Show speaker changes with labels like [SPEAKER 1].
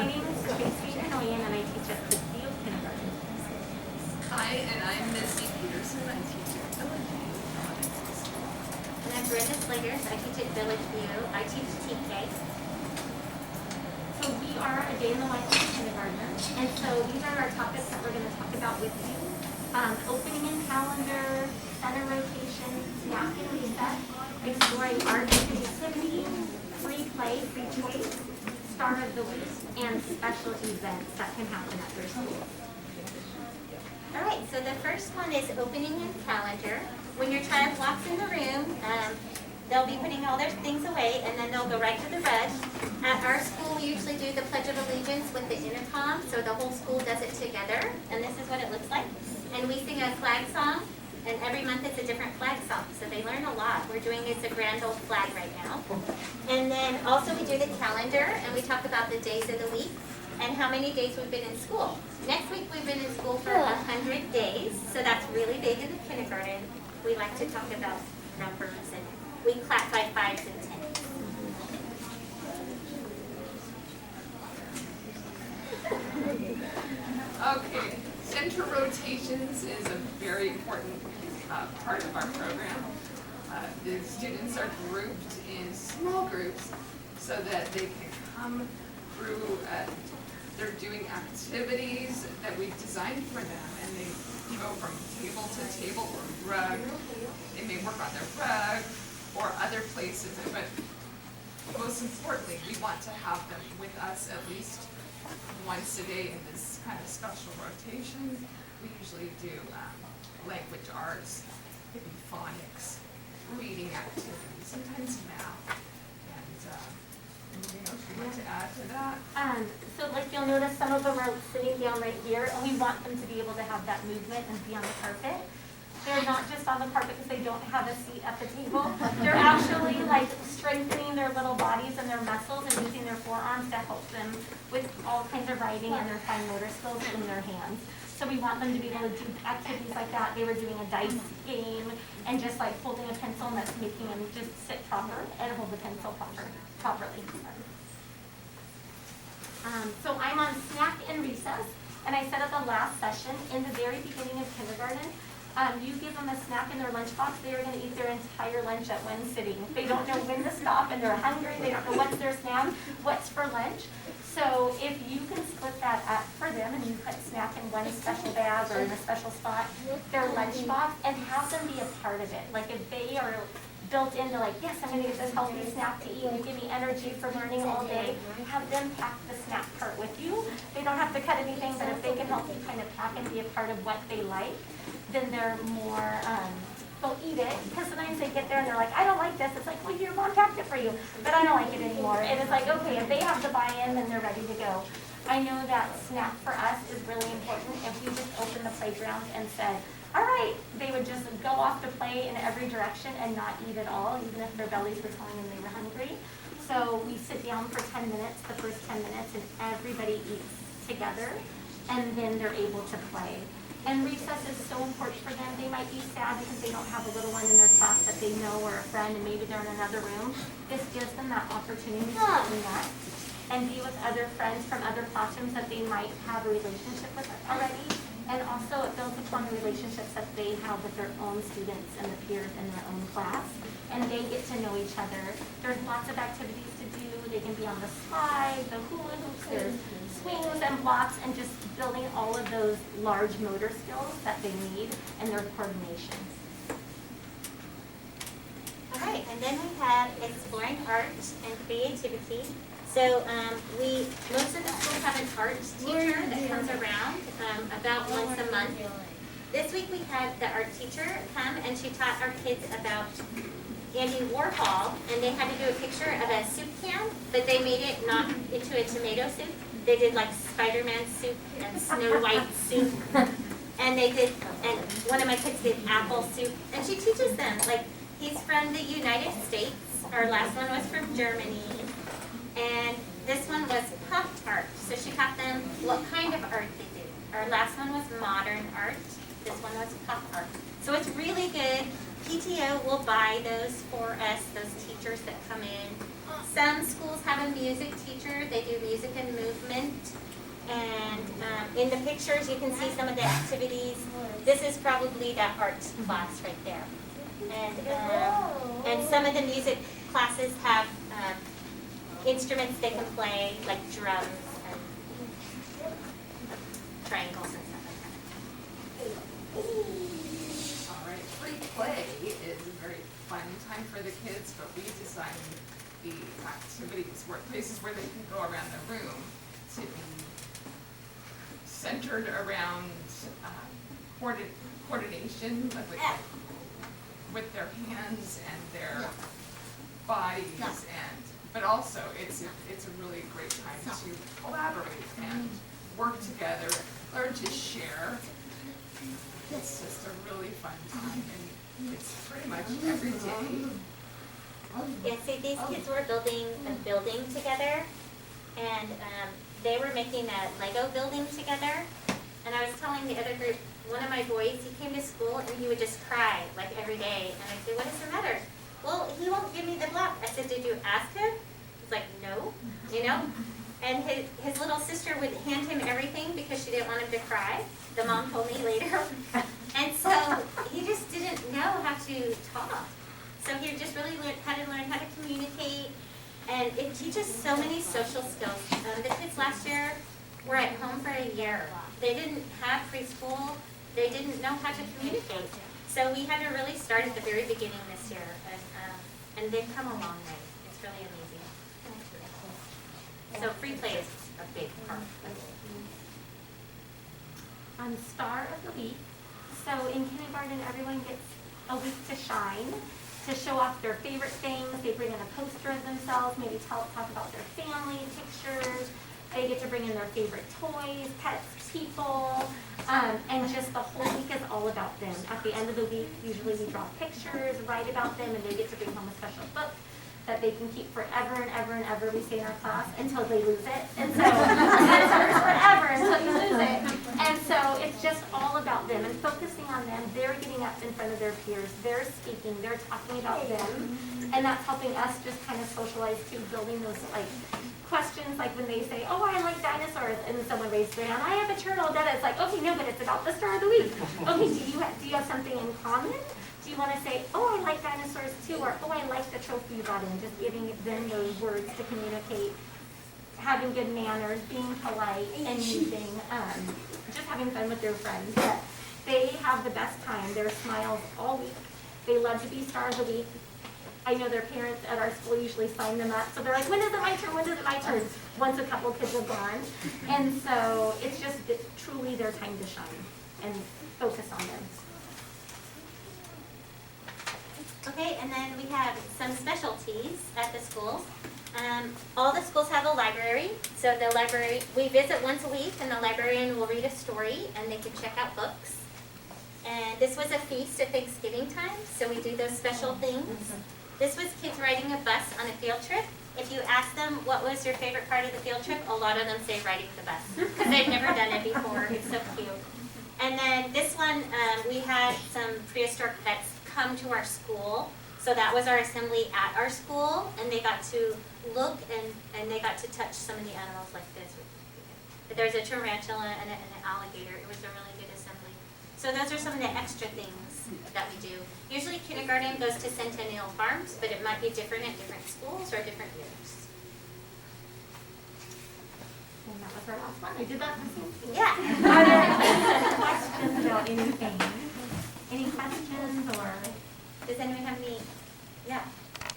[SPEAKER 1] My name is Tracy Noyan, and I teach at Field Kindergarten.
[SPEAKER 2] Hi, and I'm Missy Peterson. I teach at Village View Elementary School.
[SPEAKER 3] And I'm Brenda Sligers. I teach at Village View. I teach TK.
[SPEAKER 1] So we are a day in the life of a kindergartner, and so these are our topics that we're going to talk about with you. Opening and calendar, center rotation, snack and reset, exploring art and creativity, free play, free choice, star of the week, and special events that can happen at your school.
[SPEAKER 3] All right, so the first one is opening and calendar. When your child walks in the room, they'll be putting all their things away, and then they'll go right to the rush. At our school, we usually do the Pledge of Allegiance with the intercom, so the whole school does it together, and this is what it looks like. And we sing a flag song, and every month it's a different flag song, so they learn a lot. We're doing It's a Grand Old Flag right now. And then also we do the calendar, and we talk about the days of the week and how many days we've been in school. Next week we've been in school for 100 days, so that's really big in the kindergarten. We like to talk about numbers, and we clap by 5s and 10s.
[SPEAKER 2] Okay, center rotations is a very important part of our program. The students are grouped in small groups so that they can come through, they're doing activities that we've designed for them, and they go from table to table or rug. They may work on their rug or other places, but most importantly, we want to have them with us at least once a day in this kind of special rotation. We usually do language arts, maybe phonics, reading activities, sometimes math. And anything else you'd like to add to that?
[SPEAKER 1] So like you'll notice some of them are sitting down right here, and we want them to be able to have that movement and be on the carpet. They're not just on the carpet because they don't have a seat at the table. They're actually like strengthening their little bodies and their muscles and using their forearms to help them with all kinds of writing and their fine motor skills in their hands. So we want them to be able to do activities like that. They were doing a dice game and just like holding a pencil, and that's making them just sit proper and hold the pencil properly. So I'm on snack and recess, and I said at the last session, in the very beginning of kindergarten, you give them a snack in their lunchbox, they are going to eat their entire lunch at one sitting. They don't know when to stop, and they're hungry, they don't know what's their snack, what's for lunch. So if you can split that up for them, and you put snack in one special bag or in a special spot, their lunchbox, and have them be a part of it. Like if they are built into like, yes, I'm going to get this healthy snack to eat and give me energy for learning all day, have them pack the snack cart with you. They don't have to cut anything, but if they can help you kind of pack and be a part of what they like, then they're more, they'll eat it. Because sometimes they get there and they're like, I don't like this. It's like, well, your mom packed it for you, but I don't like it anymore. And it's like, okay, if they have the buy-in, then they're ready to go. I know that snack for us is really important. If we just opened the playground and said, all right, they would just go off to play in every direction and not eat at all, even if their bellies were telling them they were hungry. So we sit down for 10 minutes, the first 10 minutes, and everybody eats together, and then they're able to play. And recess is so important for them. They might be sad because they don't have a little one in their class that they know or a friend, and maybe they're in another room. This gives them that opportunity to connect and be with other friends from other classrooms that they might have a relationship with already. And also it builds upon the relationships that they have with their own students and the peers in their own class. And they get to know each other. There's lots of activities to do. They can be on the slide, the hula hoops, there's swings and blocks, and just building all of those large motor skills that they need and their coordination.
[SPEAKER 3] All right, and then we have exploring art and creativity. So most of the schools have an art teacher that comes around about once a month. This week we had the art teacher come, and she taught our kids about Andy Warhol, and they had to do a picture of a soup can, but they made it not into a tomato soup. They did like Spider-Man soup and Snow White soup. And one of my kids did apple soup. And she teaches them, like, he's from the United States. Our last one was from Germany. And this one was pop art. So she taught them what kind of art they did. Our last one was modern art. This one was pop art. So it's really good. PTO will buy those for us, those teachers that come in. Some schools have a music teacher, they do music and movement. And in the pictures, you can see some of the activities. This is probably that arts class right there. And some of the music classes have instruments they can play, like drums and triangles and stuff like that.
[SPEAKER 2] All right, free play is a very fun time for the kids, but we designed the activities, places where they can go around the room to be centered around coordination with their hands and their bodies, but also it's a really great time to collaborate and work together, learn to share. It's just a really fun time, and it's pretty much every day.
[SPEAKER 3] Yeah, see, these kids were building a building together, and they were making a Lego building together. And I was telling the other group, one of my boys, he came to school and he would just cry like every day. And I said, what is the matter? Well, he won't give me the block. I said, did you ask him? He's like, no, you know? And his little sister would hand him everything because she didn't want him to cry. The mom told me later. And so he just didn't know how to talk. So he just really had to learn how to communicate. And it teaches so many social skills. The kids last year were at home for a year. They didn't have preschool. They didn't know how to communicate. So we had to really start at the very beginning this year. And they've come a long way. It's really amazing. So free play is a big part of it.
[SPEAKER 1] Star of the week. So in kindergarten, everyone gets a week to shine, to show off their favorite things. They bring in a poster of themselves, maybe talk about their family, pictures. They get to bring in their favorite toys, pets, people, and just the whole week is all about them. At the end of the week, usually we draw pictures, write about them, and they get to bring home a special book that they can keep forever and ever and ever, we say in our class, until they lose it. And so it's forever until you lose it. And so it's just all about them and focusing on them. They're getting up in front of their peers. They're speaking. They're talking about them. And that's helping us just kind of socialize too, building those questions like when they say, oh, I like dinosaurs, and then someone raises their hand, I have a turtle, it's like, okay, no, but it's about the star of the week. Okay, do you have something in common? Do you want to say, oh, I like dinosaurs too, or oh, I like the trophy you brought in, just giving them those words to communicate, having good manners, being polite, and using, just having fun with their friends. But they have the best time. Their smiles all week. They love to be star of the week. I know their parents at our school usually sign them up, so they're like, when is it my turn? When is it my turn? Once a couple kids have gone. And so it's truly their time to shine and focus on them.
[SPEAKER 3] Okay, and then we have some specialties at the schools. All the schools have a library, so the library, we visit once a week, and the librarian will read a story, and they can check out books. And this was a feast at Thanksgiving time, so we do those special things. This was kids riding a bus on a field trip. If you ask them what was your favorite part of the field trip, a lot of them say riding the bus, because they've never done it before. It's so cute. And then this one, we had some prehistoric pets come to our school. So that was our assembly at our school, and they got to look and they got to touch some of the animals like this. But there's a tarantula and an alligator. It was a really good assembly. So those are some of the extra things that we do. Usually kindergarten goes to Centennial Farms, but it might be different at different schools or different years.
[SPEAKER 1] And that was our last one. I did that the same thing.
[SPEAKER 3] Yeah.
[SPEAKER 1] Are there any questions about anything? Any questions or?
[SPEAKER 3] Does anyone have any? Yeah.